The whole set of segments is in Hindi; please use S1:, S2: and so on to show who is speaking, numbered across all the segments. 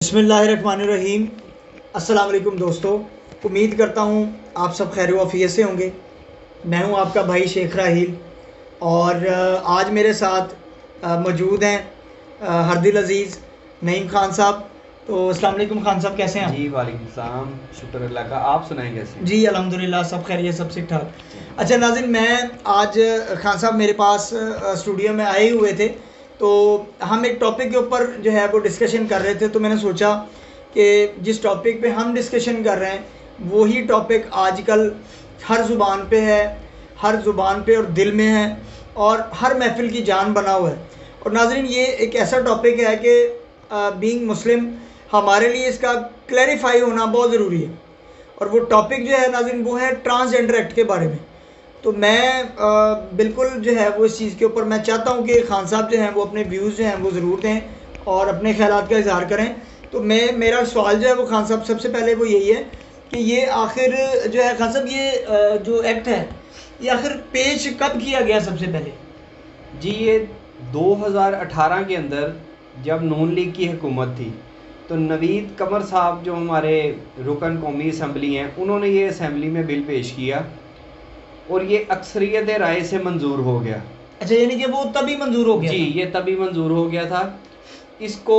S1: बिस्मिल्लाहिर्रहमानिर्रहीम। अस्सलाम वालेकुम दोस्तों, उम्मीद करता हूँ आप सब खैर वाफियत से होंगे। मैं हूँ आपका भाई शेख राहील और आज मेरे साथ मौजूद हैं हरदिल अज़ीज़ नईम ख़ान साहब। तो अस्सलाम वालेकुम ख़ान साहब, कैसे हैं आप?
S2: जी वालेकुम सलाम, शुक्र अल्लाह का। आप सुनाएं कैसे हैं?
S1: जी अल्हम्दुलिल्लाह, सब खैरियत, सब ठीक ठाक। अच्छा नाज़रीन, मैं आज ख़ान साहब मेरे पास स्टूडियो में आए हुए थे, तो हम एक टॉपिक के ऊपर जो है वो डिस्कशन कर रहे थे। तो मैंने सोचा कि जिस टॉपिक पे हम डिस्कशन कर रहे हैं वही टॉपिक आजकल हर ज़ुबान पे है, हर ज़ुबान पे और दिल में है और हर महफ़िल की जान बना हुआ है। और नाज़रीन, ये एक ऐसा टॉपिक है कि बीइंग मुस्लिम हमारे लिए इसका क्लैरिफाई होना बहुत ज़रूरी है। और वो टॉपिक जो है नाज़रीन, वो है ट्रांसजेंडर एक्ट के बारे में। तो मैं बिल्कुल जो है वो इस चीज़ के ऊपर मैं चाहता हूँ कि ख़ान साहब जो हैं वो अपने व्यूज़ जो हैं वो ज़रूर दें और अपने ख़यालात का इज़हार करें। तो मेरा सवाल जो है वो ख़ान साहब सबसे पहले वो यही है कि ये आखिर जो है ख़ान साहब, ये जो एक्ट है ये आखिर पेश कब किया गया सबसे पहले?
S2: जी, ये 2018 के अंदर जब नून लीग की हुकूमत थी तो नवीद कमर साहब जो हमारे रुकन कौमी असम्बली हैं, उन्होंने ये असम्बली में बिल पेश किया और ये अक्सरियत राय से मंजूर हो गया।
S1: अच्छा, यानी कि वो तभी मंजूर हो गया
S2: जी,
S1: था?
S2: ये तभी मंजूर हो गया था। इसको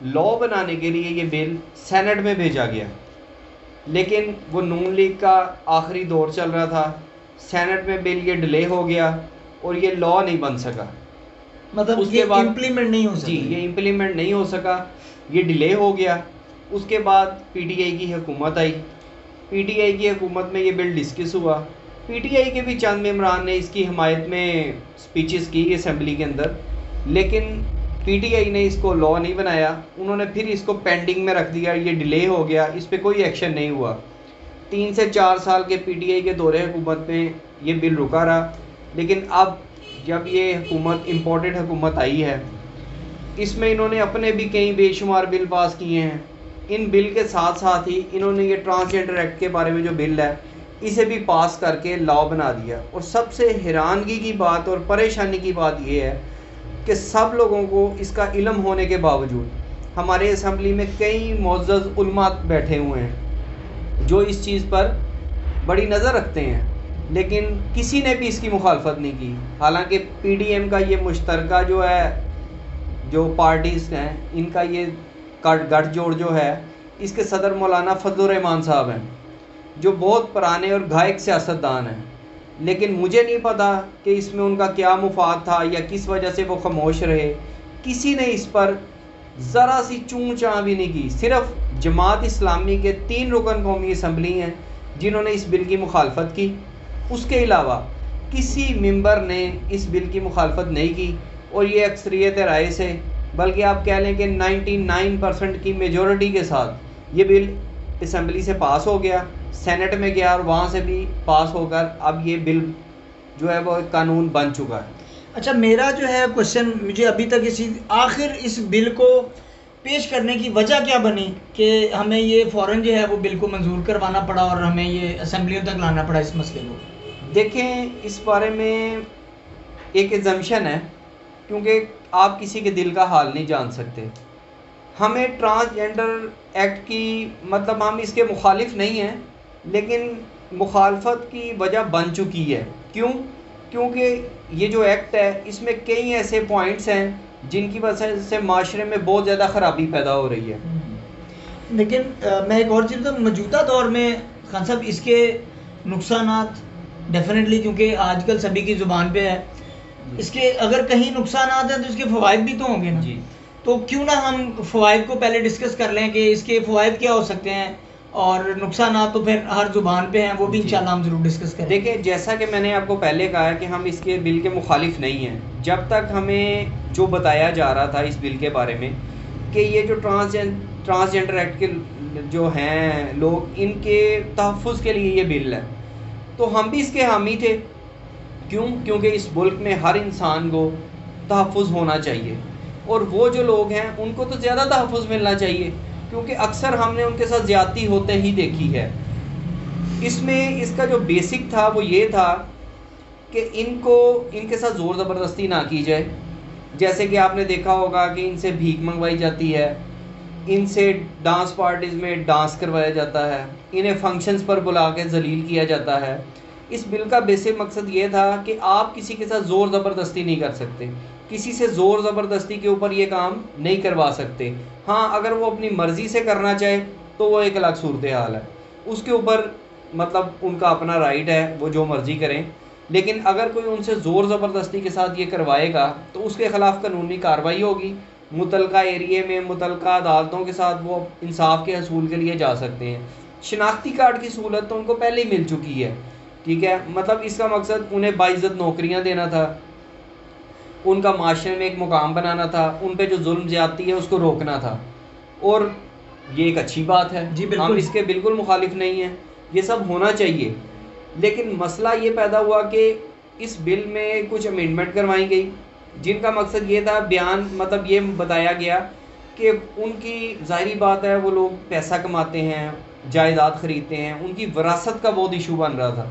S2: लॉ बनाने के लिए ये बिल सेनेट में भेजा गया, लेकिन वो नून लीग का आखिरी दौर चल रहा था। सेनेट में बिल ये डिले हो गया और ये लॉ नहीं बन सका।
S1: मतलब
S2: उसके
S1: ये
S2: बाद
S1: इम्प्लीमेंट नहीं हो सका?
S2: जी, ये इम्प्लीमेंट नहीं हो सका, ये डिले हो गया। उसके बाद पीटीआई की हुकूमत आई। पीटीआई की हुकूमत में ये बिल डिस्कस हुआ। पीटीआई के भी चंद मेंबरान ने इसकी हमायत में स्पीचेस की असम्बली के अंदर, लेकिन पीटीआई ने इसको लॉ नहीं बनाया। उन्होंने फिर इसको पेंडिंग में रख दिया, ये डिले हो गया, इस पर कोई एक्शन नहीं हुआ। 3 से 4 साल के पीटीआई के दौरे हुकूमत में ये बिल रुका रहा। लेकिन अब जब ये हुकूमत इम्पोर्टेड हुकूमत आई है, इसमें इन्होंने अपने भी कई बेशुमार बिल पास किए हैं। इन बिल के साथ साथ ही इन्होंने ये ट्रांसजेंडर एक्ट के बारे में जो बिल है इसे भी पास करके लॉ बना दिया। और सबसे हैरानगी की बात और परेशानी की बात यह है कि सब लोगों को इसका इल्म होने के बावजूद हमारे असम्बली में कई मुअज़्ज़ज़ उलमा बैठे हुए हैं जो इस चीज़ पर बड़ी नज़र रखते हैं, लेकिन किसी ने भी इसकी मुखालफत नहीं की। हालांकि पीडीएम का ये मुश्तरका जो है, जो पार्टीज़ हैं, इनका ये गठजोड़ जो है, इसके सदर मौलाना फजलुर रहमान साहब हैं जो बहुत पुराने और गायक सियासतदान हैं। लेकिन मुझे नहीं पता कि इसमें उनका क्या मुफाद था या किस वजह से वो खामोश रहे। किसी ने इस पर ज़रा सी चूं चाँ भी नहीं की। सिर्फ जमात इस्लामी के 3 रुकन कौमी असम्बली हैं जिन्होंने इस बिल की मुखालफत की। उसके अलावा किसी मेंबर ने इस बिल की मुखालफत नहीं की और ये अक्सरियत राय से, बल्कि आप कह लें कि 99% की मेजॉरिटी के साथ ये बिल असम्बली से पास हो गया, सेनेट में गया और वहाँ से भी पास होकर अब ये बिल जो है वो एक कानून बन चुका है।
S1: अच्छा, मेरा जो है क्वेश्चन, मुझे अभी तक आखिर इस बिल को पेश करने की वजह क्या बनी कि हमें ये फ़ौरन जो है वो बिल को मंजूर करवाना पड़ा और हमें ये असम्बलियों तक लाना पड़ा इस मसले को?
S2: देखें, इस बारे में एक एजम्पशन है, क्योंकि आप किसी के दिल का हाल नहीं जान सकते। हमें ट्रांसजेंडर एक्ट की, मतलब हम इसके मुखालिफ नहीं हैं, लेकिन मुखालफत की वजह बन चुकी है। क्यों? क्योंकि ये जो एक्ट है इसमें कई ऐसे पॉइंट्स हैं जिनकी वजह से माशरे में बहुत ज़्यादा ख़राबी पैदा हो रही है।
S1: लेकिन मैं एक और चीज़, तो मौजूदा दौर में खान साहब इसके नुकसानात डेफिनेटली, क्योंकि आजकल सभी की ज़ुबान पे है, इसके अगर कहीं नुकसानात हैं तो इसके फ़वाइद भी तो होंगे ना
S2: जी।
S1: तो क्यों ना हम फ़वाइद को पहले डिस्कस कर लें कि इसके फ़वाइद क्या हो सकते हैं और नुकसानात तो फिर हर ज़ुबान पे हैं, वो भी इंशाल्लाह हम ज़रूर डिस्कस करें।
S2: देखिए, जैसा कि मैंने आपको पहले कहा है कि हम इसके बिल के मुखालिफ नहीं हैं। जब तक हमें जो बताया जा रहा था इस बिल के बारे में कि ये जो ट्रांसजेंडर एक्ट के जो हैं लोग, इनके तहफ़्फ़ुज़ के लिए ये बिल है, तो हम भी इसके हामी थे। क्यों? क्योंकि इस मुल्क में हर इंसान को तहफ़्फ़ुज़ होना चाहिए और वो जो लोग हैं उनको तो ज़्यादा तहफ़्फ़ुज़ मिलना चाहिए, क्योंकि अक्सर हमने उनके साथ ज़्यादती होते ही देखी है। इसमें इसका जो बेसिक था वो ये था कि इनके साथ ज़ोर ज़बरदस्ती ना की जाए। जैसे कि आपने देखा होगा कि इनसे भीख मंगवाई जाती है, इनसे डांस पार्टीज़ में डांस करवाया जाता है, इन्हें फंक्शंस पर बुला के जलील किया जाता है। इस बिल का बेसिक मकसद ये था कि आप किसी के साथ ज़ोर ज़बरदस्ती नहीं कर सकते, किसी से ज़ोर ज़बरदस्ती के ऊपर ये काम नहीं करवा सकते। हाँ, अगर वो अपनी मर्ज़ी से करना चाहे तो वो एक अलग सूरत हाल है, उसके ऊपर मतलब उनका अपना राइट है, वो जो मर्ज़ी करें। लेकिन अगर कोई उनसे ज़ोर ज़बरदस्ती के साथ ये करवाएगा तो उसके ख़िलाफ़ कानूनी कार्रवाई होगी। मुतलका एरिए में मुतलका अदालतों के साथ वो इंसाफ के हसूल के लिए जा सकते हैं। शनाख्ती कार्ड की सहूलत तो उनको पहले ही मिल चुकी है, ठीक है। मतलब इसका मकसद उन्हें बाइज़्ज़त नौकरियां देना था, उनका माशरे में एक मुकाम बनाना था, उन पे जो जुल्म ज़्यादती है उसको रोकना था, और ये एक अच्छी बात है
S1: जी
S2: हम
S1: बिल्कुल।
S2: इसके बिल्कुल मुखालिफ नहीं हैं, ये सब होना चाहिए। लेकिन मसला ये पैदा हुआ कि इस बिल में कुछ अमेंडमेंट करवाई गई जिनका मकसद ये था, बयान मतलब ये बताया गया कि उनकी ज़ाहिरी बात है वो लोग पैसा कमाते हैं, जायदाद ख़रीदते हैं, उनकी विरासत का बहुत इशू बन रहा था।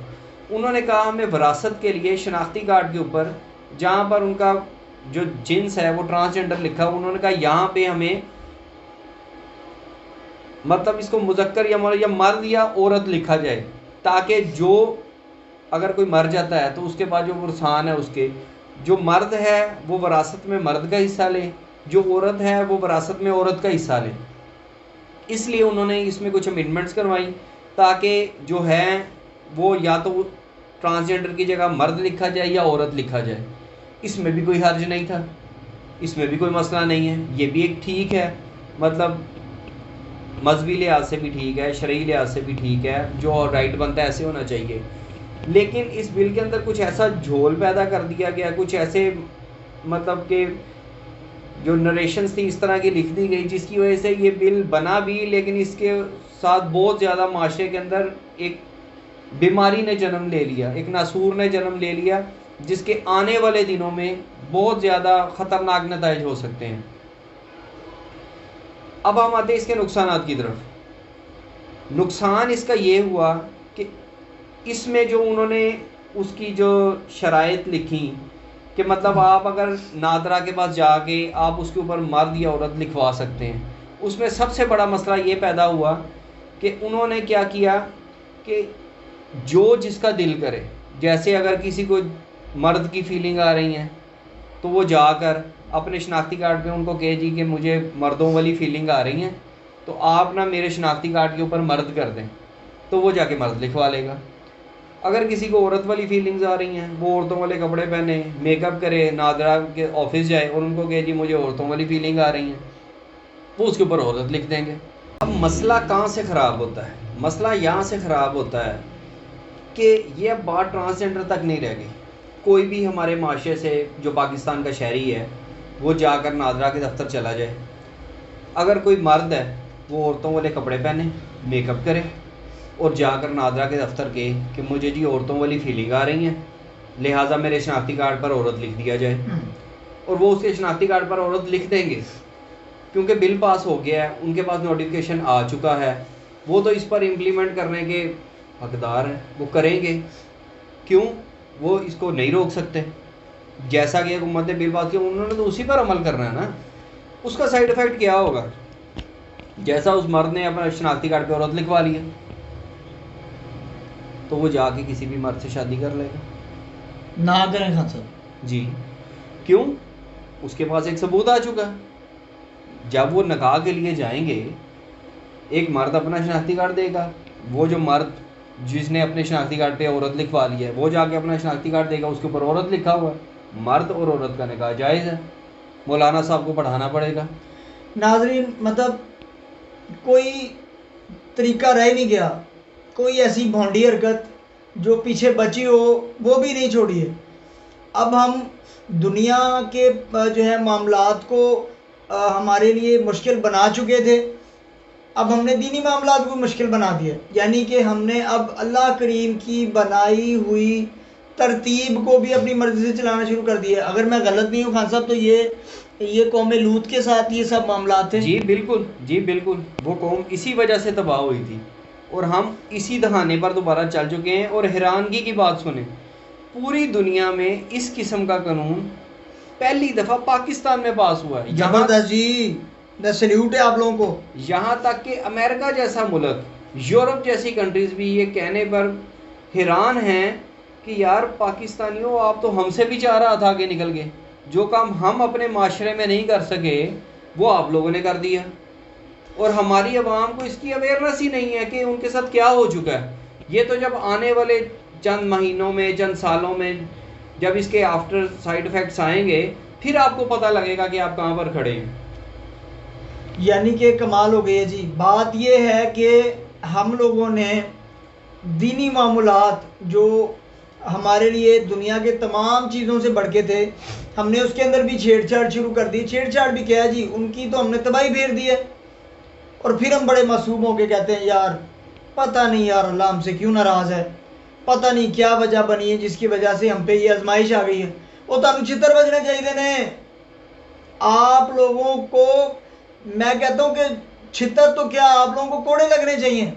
S2: उन्होंने कहा हमें विरासत के लिए शनाख्ती कार्ड के ऊपर जहाँ पर उनका जो जिन्स है वो ट्रांसजेंडर लिखा, उन्होंने कहा यहाँ पे हमें मतलब इसको मुज़क्कर या मर्द या औरत लिखा जाए, ताकि जो अगर कोई मर जाता है तो उसके बाद जो वरसान है उसके जो मर्द है वो विरासत में मर्द का हिस्सा ले, जो औरत है वो विरासत में औरत का हिस्सा ले। इसलिए उन्होंने इसमें कुछ अमेंडमेंट्स करवाई ताकि जो है वो या तो ट्रांसजेंडर की जगह मर्द लिखा जाए या औरत लिखा जाए। इसमें भी कोई हर्ज नहीं था, इसमें भी कोई मसला नहीं है, ये भी एक ठीक है, मतलब मजहबी लिहाज से भी ठीक है, शरई लिहाज से भी ठीक है, जो राइट बनता है ऐसे होना चाहिए। लेकिन इस बिल के अंदर कुछ ऐसा झोल पैदा कर दिया गया, कुछ ऐसे मतलब कि जो नरेशंस थी इस तरह की लिख दी गई जिसकी वजह से ये बिल बना भी, लेकिन इसके साथ बहुत ज़्यादा माशरे के अंदर एक बीमारी ने जन्म ले लिया, एक नासूर ने जन्म ले लिया, जिसके आने वाले दिनों में बहुत ज़्यादा ख़तरनाक नताइज हो सकते हैं। अब हम आते हैं इसके नुकसानात की तरफ। नुकसान इसका ये हुआ कि इसमें जो उन्होंने उसकी जो शराइत लिखी कि मतलब आप अगर नादरा के पास जाके आप उसके ऊपर मर्द या औरत लिखवा सकते हैं, उसमें सबसे बड़ा मसला ये पैदा हुआ कि उन्होंने क्या किया कि जो जिसका दिल करे, जैसे अगर किसी को मर्द की फीलिंग आ रही है तो वो जाकर अपने शनाख्ती कार्ड पे उनको कहे जी कि मुझे मर्दों वाली फीलिंग आ रही है तो आप ना मेरे शनाख्ती कार्ड के ऊपर मर्द कर दें, तो वो जाके मर्द लिखवा लेगा। अगर किसी को औरत वाली फीलिंग्स आ रही हैं, वो औरतों वाले कपड़े पहने, मेकअप करे, नादरा के ऑफिस जाए और उनको कहे जी मुझे औरतों वाली फीलिंग आ रही हैं, वो उसके ऊपर औरत लिख देंगे। अब मसला कहाँ से ख़राब होता है? मसला यहाँ से ख़राब होता है कि ये अब बात ट्रांसजेंडर तक नहीं रह गई। कोई भी हमारे माशरे से जो पाकिस्तान का शहरी है वो जाकर नादरा के दफ्तर चला जाए, अगर कोई मर्द है वो औरतों वाले कपड़े पहने, मेकअप करे और जाकर नादरा के दफ्तर के कि मुझे जी औरतों वाली फीलिंग आ रही है, लिहाजा मेरे शनाख्ती कार्ड पर औरत लिख दिया जाए, और वो उसके शनाख्ती कार्ड पर औरत लिख देंगे क्योंकि बिल पास हो गया है, उनके पास नोटिफिकेशन आ चुका है, वो तो इस पर इम्प्लीमेंट करने के हकदार हैं, वो करेंगे। क्यों? वो इसको नहीं रोक सकते। जैसा कि हुकूमत ने बिल पास किया उन्होंने तो उसी पर अमल करना है ना। उसका साइड इफ़ेक्ट क्या होगा? जैसा उस मर्द ने अपना शनाख्ती कार्ड पे औरत लिखवा लिया तो वो जाके किसी भी मर्द से शादी कर लेगा।
S1: ना करें खान साहब
S2: जी, क्यों? उसके पास एक सबूत आ चुका है। जब वो निकाह के लिए जाएंगे, एक मर्द अपना शनाख्ती कार्ड देगा, वो जो मर्द जिसने अपने शनाख्ती कार्ड पे औरत लिखवा ली है वो जाके अपना शनाख्ती कार्ड देगा, उसके ऊपर औरत लिखा हुआ है। मर्द और औरत का निकाह जायज़ है, मौलाना साहब को पढ़ाना पड़ेगा।
S1: नाजरीन, मतलब कोई तरीका रह नहीं गया, कोई ऐसी भौंडी हरकत जो पीछे बची हो वो भी नहीं छोड़ी है। अब हम दुनिया के जो है मामलात को हमारे लिए मुश्किल बना चुके थे, अब हमने दीनी मामलात को मुश्किल बना दिया। यानी कि हमने अब अल्लाह करीम की बनाई हुई तरतीब को भी अपनी मर्ज़ी से चलाना शुरू कर दिया। अगर मैं गलत नहीं हूँ खान साहब तो ये कौम लूत के साथ ये सब मामलात थे।
S2: जी बिल्कुल, जी बिल्कुल, वो कौम इसी वजह से तबाह हुई थी और हम इसी दहाने पर दोबारा चल चुके हैं। और हैरानगी की बात सुने, पूरी दुनिया में इस किस्म का कानून पहली दफ़ा पाकिस्तान में पास हुआ है।
S1: जबरदस्त जी। सैल्यूट है आप लोगों को।
S2: यहाँ तक कि अमेरिका जैसा मुल्क, यूरोप जैसी कंट्रीज भी ये कहने पर हैरान हैं कि यार पाकिस्तानियों, आप तो हमसे भी 4 हाथ आगे निकल गए, जो काम हम अपने माशरे में नहीं कर सके वो आप लोगों ने कर दिया। और हमारी आवाम को इसकी अवेयरनेस ही नहीं है कि उनके साथ क्या हो चुका है। ये तो जब आने वाले चंद महीनों में, चंद सालों में, जब इसके आफ्टर साइड इफ़ेक्ट्स आएंगे, फिर आपको पता लगेगा कि आप कहाँ पर खड़े हैं।
S1: यानी कि कमाल हो गई है जी। बात ये है कि हम लोगों ने दीनी मामूलात जो हमारे लिए दुनिया के तमाम चीज़ों से बढ़ के थे, हमने उसके अंदर भी छेड़छाड़ शुरू कर दी। छेड़छाड़ भी क्या है जी, उनकी तो हमने तबाही फेर दी है। और फिर हम बड़े मासूम होके कहते हैं यार पता नहीं यार अल्लाह हमसे क्यों नाराज़ है, पता नहीं क्या वजह बनी है जिसकी वजह से हम पे ये आजमाइश आ गई है। वो तुम चित्र बजने चाहिए ने आप लोगों को। मैं कहता हूँ कि छितर तो क्या, आप लोगों को कोड़े लगने चाहिए।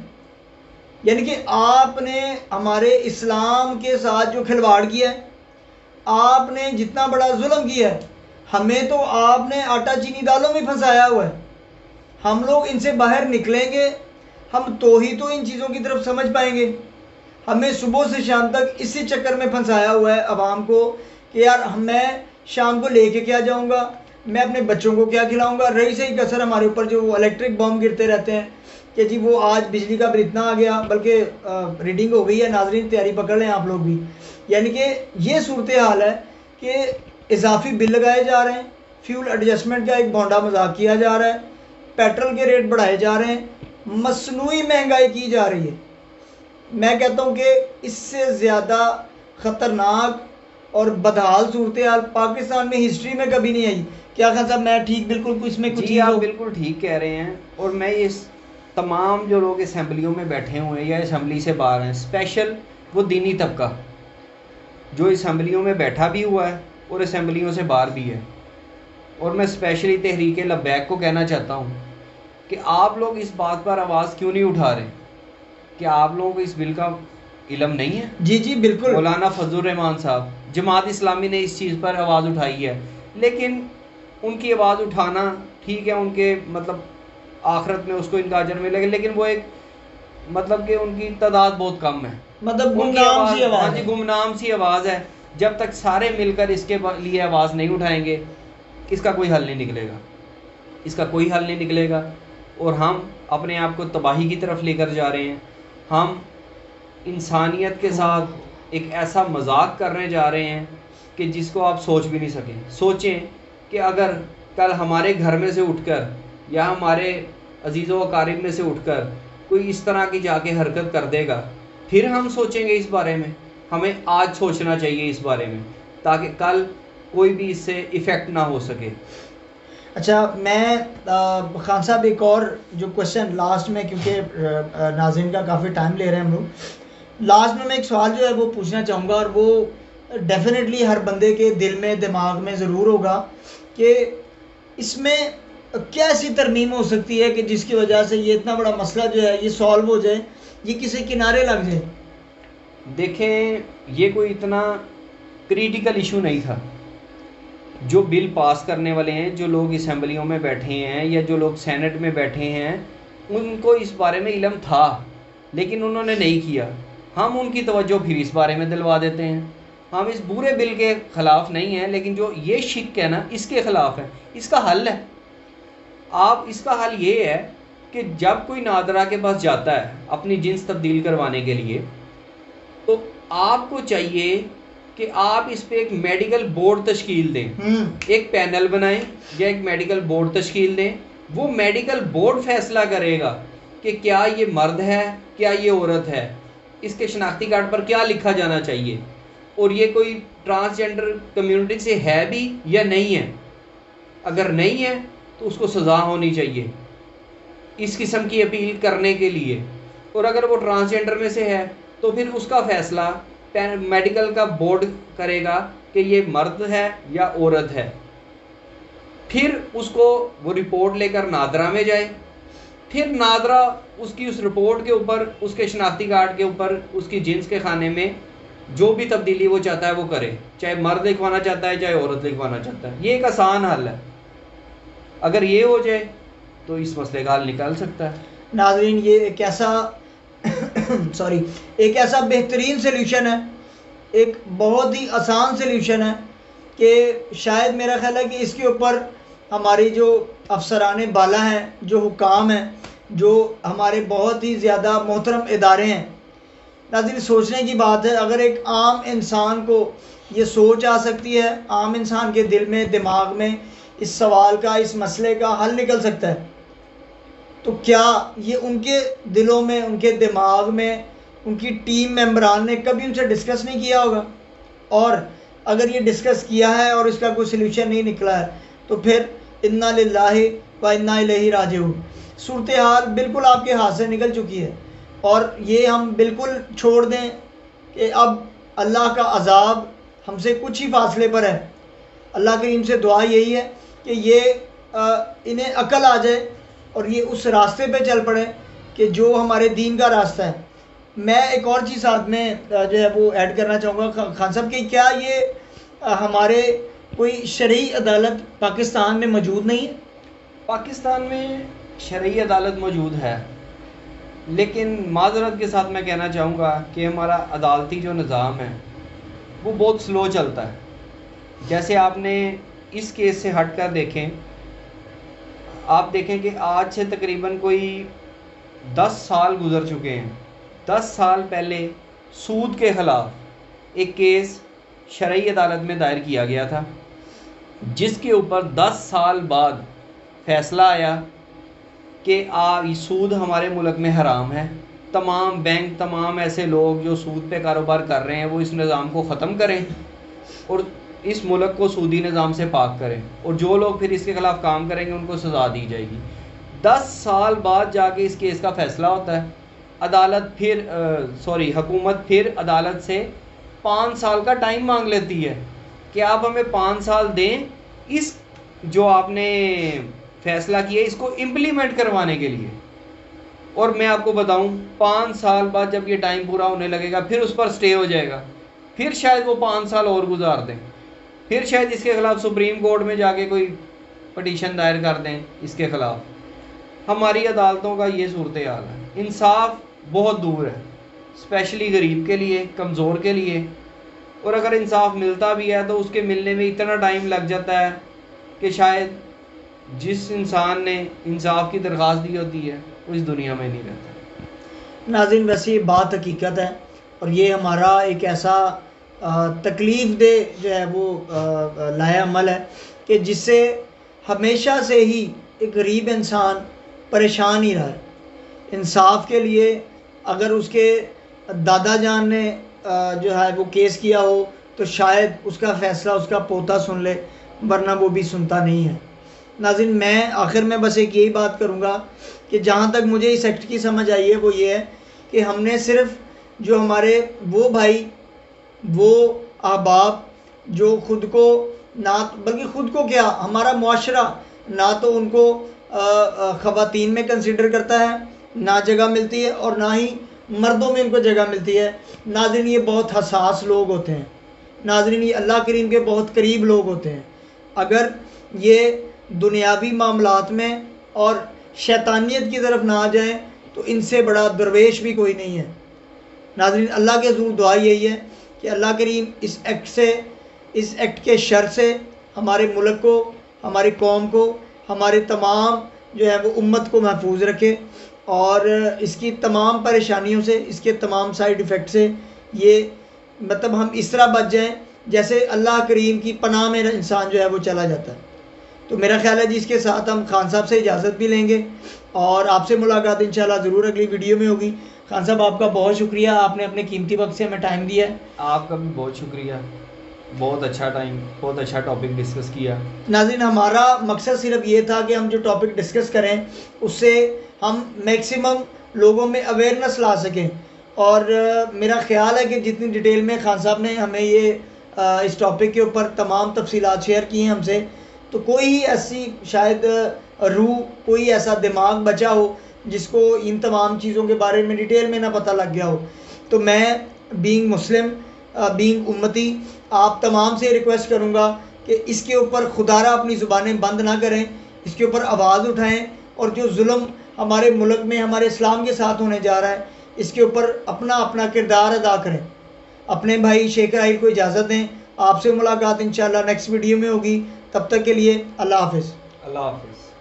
S1: यानी कि आपने हमारे इस्लाम के साथ जो खिलवाड़ किया है, आपने जितना बड़ा जुल्म किया है, हमें तो आपने आटा चीनी दालों में फंसाया हुआ है। हम लोग इनसे बाहर निकलेंगे, हम तो ही तो इन चीज़ों की तरफ समझ पाएंगे। हमें सुबह से शाम तक इसी चक्कर में फंसाया हुआ है अवाम को कि यार मैं शाम को लेके क्या जाऊंगा, मैं अपने बच्चों को क्या खिलाऊंगा। रही सही कसर हमारे ऊपर जो इलेक्ट्रिक बम गिरते रहते हैं कि जी वो आज बिजली का बिल इतना आ गया, बल्कि रीडिंग हो गई है। नाजरीन तैयारी पकड़ लें आप लोग भी। यानी कि ये सूरत हाल है कि इजाफी बिल लगाए जा रहे हैं, फ्यूल एडजस्टमेंट का एक भोंडा मजाक किया जा रहा है, पेट्रोल के रेट बढ़ाए जा रहे हैं, मसनूई महंगाई की जा रही है। मैं कहता हूँ कि इससे ज़्यादा ख़तरनाक और बदहाल सूरत हाल पाकिस्तान में हिस्ट्री में कभी नहीं आई। क्या खान साहब मैं ठीक बिल्कुल इसमें कुछ
S2: जी, आप बिल्कुल ठीक कह रहे हैं। और मैं इस तमाम जो लोग असम्बलियों में बैठे हुए हैं या असम्बली से बाहर हैं, स्पेशल वो दीनी तबका जो असम्बलियों में बैठा भी हुआ है और असम्बलियों से बाहर भी है, और मैं स्पेशली तहरीक लब्बैक को कहना चाहता हूँ कि आप लोग इस बात पर आवाज़ क्यों नहीं उठा रहे कि आप लोगों को इस बिल का इल्म नहीं है।
S1: जी जी बिल्कुल।
S2: मौलाना फजलुर रहमान साहब, जमात इस्लामी ने इस चीज़ पर आवाज़ उठाई है, लेकिन उनकी आवाज़ उठाना ठीक है, उनके मतलब आखिरत में उसको इनका अजर मिलेगा, लेकिन वो एक मतलब कि उनकी तादाद बहुत कम है,
S1: मतलब गुमनाम सी आवाज़।
S2: हाँ जी, गुमनाम सी आवाज़ है। जब तक सारे मिलकर इसके लिए आवाज़ नहीं उठाएंगे, इसका कोई हल नहीं निकलेगा, इसका कोई हल नहीं निकलेगा। और हम अपने आप को तबाही की तरफ लेकर जा रहे हैं। हम इंसानियत के साथ एक ऐसा मजाक करने जा रहे हैं कि जिसको आप सोच भी नहीं सकें। सोचें कि अगर कल हमारे घर में से उठकर या हमारे अजीज़ों अकारिब में से उठकर कोई इस तरह की जाके हरकत कर देगा, फिर हम सोचेंगे इस बारे में। हमें आज सोचना चाहिए इस बारे में, ताकि कल कोई भी इससे इफ़ेक्ट ना हो सके।
S1: अच्छा, मैं खान साहब एक और जो क्वेश्चन लास्ट में, क्योंकि नाज़रीन का काफ़ी टाइम ले रहे हैं हम लोग, लास्ट में मैं एक सवाल जो है वो पूछना चाहूँगा, और वो डेफिनेटली हर बंदे के दिल में दिमाग में ज़रूर होगा कि इसमें क्या ऐसी तरमीम हो सकती है कि जिसकी वजह से ये इतना बड़ा मसला जो है ये सॉल्व हो जाए, ये किसी किनारे लग जाए।
S2: देखें, ये कोई इतना क्रिटिकल इशू नहीं था। जो बिल पास करने वाले हैं, जो लोग असम्बलियों में बैठे हैं या जो लोग सेनेट में बैठे हैं, उनको इस बारे में इल्म था, लेकिन उन्होंने नहीं किया। हम उनकी तवज्जो फिर इस बारे में दिलवा देते हैं। हम इस बुरे बिल के ख़िलाफ़ नहीं हैं, लेकिन जो ये शिक है ना, इसके ख़िलाफ़ है। इसका हल है, आप इसका हल ये है कि जब कोई नादरा के पास जाता है अपनी जिन्स तब्दील करवाने के लिए, तो आपको चाहिए कि आप इस पे एक मेडिकल बोर्ड तश्कील दें, एक पैनल बनाएं या एक मेडिकल बोर्ड तश्कील दें। वो मेडिकल बोर्ड फैसला करेगा कि क्या ये मर्द है, क्या ये औरत है, इसके शनाख्ती कार्ड पर क्या लिखा जाना चाहिए, और ये कोई ट्रांसजेंडर कम्युनिटी से है भी या नहीं है। अगर नहीं है तो उसको सज़ा होनी चाहिए इस किस्म की अपील करने के लिए, और अगर वो ट्रांसजेंडर में से है तो फिर उसका फ़ैसला मेडिकल का बोर्ड करेगा कि ये मर्द है या औरत है। फिर उसको वो रिपोर्ट लेकर नादरा में जाए, फिर नादरा उसकी उस रिपोर्ट के ऊपर, उसके शनाख्ती कार्ड के ऊपर, उसकी जिन्स के खाने में जो भी तब्दीली वो चाहता है वो करे, चाहे मर्द लिखवाना चाहता है चाहे औरत लिखवाना चाहता है। ये एक आसान हल है। अगर ये हो जाए तो इस मसले का हल निकल सकता है।
S1: नाज़रीन, ये एक ऐसा सॉरी एक ऐसा बेहतरीन सल्यूशन है, एक बहुत ही आसान सल्यूशन है कि शायद मेरा ख्याल है कि इसके ऊपर हमारी जो अफसरान बाला हैं, जो हुकाम हैं, जो हमारे बहुत ही ज़्यादा मोहतरम इदारे हैं, नाज़रीन सोचने की बात है। अगर एक आम इंसान को ये सोच आ सकती है, आम इंसान के दिल में, दिमाग में इस सवाल का, इस मसले का हल निकल सकता है, तो क्या ये उनके दिलों में, उनके दिमाग में, उनकी टीम मेंबरान ने कभी उनसे डिस्कस नहीं किया होगा? और अगर ये डिस्कस किया है और इसका कोई सल्यूशन नहीं निकला है, तो फिर इन्ना लिल्लाहि व इन्ना इलैहि राजिऊन। सूरत हाल बिल्कुल आपके हाथ से निकल चुकी है और ये हम बिल्कुल छोड़ दें कि अब अल्लाह का अज़ाब हमसे कुछ ही फासले पर है। अल्लाह करीम से दुआ यही है कि ये इन्हें अकल आ जाए और ये उस रास्ते पे चल पड़े कि जो हमारे दीन का रास्ता है। मैं एक और चीज़ साथ में जो है वो ऐड करना चाहूँगा खान साहब कि क्या ये हमारे कोई शरई अदालत पाकिस्तान में मौजूद नहीं है?
S2: पाकिस्तान में शरई अदालत मौजूद है, लेकिन माज़रत के साथ मैं कहना चाहूँगा कि हमारा अदालती जो निज़ाम है वो बहुत स्लो चलता है। जैसे आपने इस केस से हट कर देखें, आप देखें कि आज से तकरीबन कोई 10 साल गुज़र चुके हैं। 10 साल पहले सूद के ख़िलाफ़ एक केस शरई अदालत में दायर किया गया था, जिसके ऊपर 10 साल बाद फ़ैसला आया कि सूद हमारे मुल्क में हराम है। तमाम बैंक, तमाम ऐसे लोग जो सूद पे कारोबार कर रहे हैं वो इस निज़ाम को ख़त्म करें और इस मुल्क को सूदी निज़ाम से पाक करें, और जो लोग फिर इसके ख़िलाफ़ काम करेंगे उनको सज़ा दी जाएगी। 10 साल बाद जाके इस केस का फ़ैसला होता है। हुकूमत फिर अदालत से 5 साल का टाइम मांग लेती है कि आप हमें 5 साल दें इस जो आपने फ़ैसला किया इसको इम्प्लीमेंट करवाने के लिए। और मैं आपको बताऊं, 5 साल बाद जब ये टाइम पूरा होने लगेगा फिर उस पर स्टे हो जाएगा, फिर शायद वो 5 साल और गुजार दें, फिर शायद इसके ख़िलाफ़ सुप्रीम कोर्ट में जाके कोई पटिशन दायर कर दें इसके ख़िलाफ़। हमारी अदालतों का ये सूरत हाल है। इंसाफ बहुत दूर है, स्पेशली गरीब के लिए, कमज़ोर के लिए। और अगर इंसाफ मिलता भी है तो उसके मिलने में इतना टाइम लग जाता है कि शायद जिस इंसान ने इंसाफ की दरख्वास्त दी होती है वो इस दुनिया में नहीं रहता।
S1: नाज़रीन, वैसे ये बात हकीकत है और ये हमारा एक ऐसा तकलीफ़ दे जो है वो लाया अमल है कि जिससे हमेशा से ही एक गरीब इंसान परेशान ही रहा है। इंसाफ के लिए अगर उसके दादा जान ने जो है वो केस किया हो तो शायद उसका फ़ैसला उसका पोता सुन ले, वरना वो भी सुनता नहीं है। नाज़रीन, मैं आखिर में बस एक यही बात करूँगा कि जहाँ तक मुझे इस एक्ट की समझ आई है वो ये है कि हमने सिर्फ जो हमारे वो भाई, वो अहबाब जो ख़ुद को ना, बल्कि ख़ुद को क्या, हमारा मुआशरा ना तो उनको ख़वातीन में कंसिडर करता है, ना जगह मिलती है, और ना ही मर्दों में उनको जगह मिलती है। नाज़रीन, ये बहुत हसास लोग होते हैं। नाज़रीन, ये अल्लाह करीम के बहुत करीब लोग होते हैं। अगर ये दुनियावी मामलात में और शैतानियत की तरफ ना आ जाए तो इनसे बड़ा दरवेश भी कोई नहीं है। नाज़रीन, अल्लाह के ज़रूर दुआ यही है कि अल्लाह करीम इस एक्ट के शर से हमारे मुल्क को, हमारी कौम को, हमारे तमाम जो है वो उम्मत को महफूज रखे और इसकी तमाम परेशानियों से, इसके तमाम साइड इफ़ेक्ट से ये मतलब हम इस तरह बच जाएँ जैसे अल्लाह करीम की पनाह में इंसान जो है वो चला जाता है। तो मेरा ख्याल है जी इसके साथ हम खान साहब से इजाज़त भी लेंगे और आपसे मुलाकात इंशाल्लाह ज़रूर अगली वीडियो में होगी। खान साहब, आपका बहुत शुक्रिया, आपने अपने कीमती वक्त से हमें टाइम दिया है।
S2: आपका भी बहुत शुक्रिया, बहुत अच्छा टाइम, बहुत अच्छा टॉपिक डिस्कस किया।
S1: नाज़रीन, हमारा मकसद सिर्फ ये था कि हम जो टॉपिक डिस्कस करें उससे हम मैक्सिमम लोगों में अवेयरनेस ला सकें, और मेरा ख्याल है कि जितनी डिटेल में खान साहब ने हमें ये इस टॉपिक के ऊपर तमाम तफसीलात शेयर की हैं हमसे, तो कोई ही ऐसी शायद रूह, कोई ऐसा दिमाग बचा हो जिसको इन तमाम चीज़ों के बारे में डिटेल में ना पता लग गया हो। तो मैं बीइंग मुस्लिम, बीइंग उम्मती, आप तमाम से रिक्वेस्ट करूँगा कि इसके ऊपर खुदारा अपनी ज़ुबानें बंद ना करें, इसके ऊपर आवाज़ उठाएं और जो जुल्म हमारे मुल्क में हमारे इस्लाम के साथ होने जा रहा है, इसके ऊपर अपना अपना किरदार अदा करें। अपने भाई शेख राहिल को इजाज़त दें। आपसे मुलाकात इंशाल्लाह नेक्स्ट वीडियो में होगी। तब तक के लिए अल्लाह हाफ़िज़।
S2: अल्लाह हाफिज़।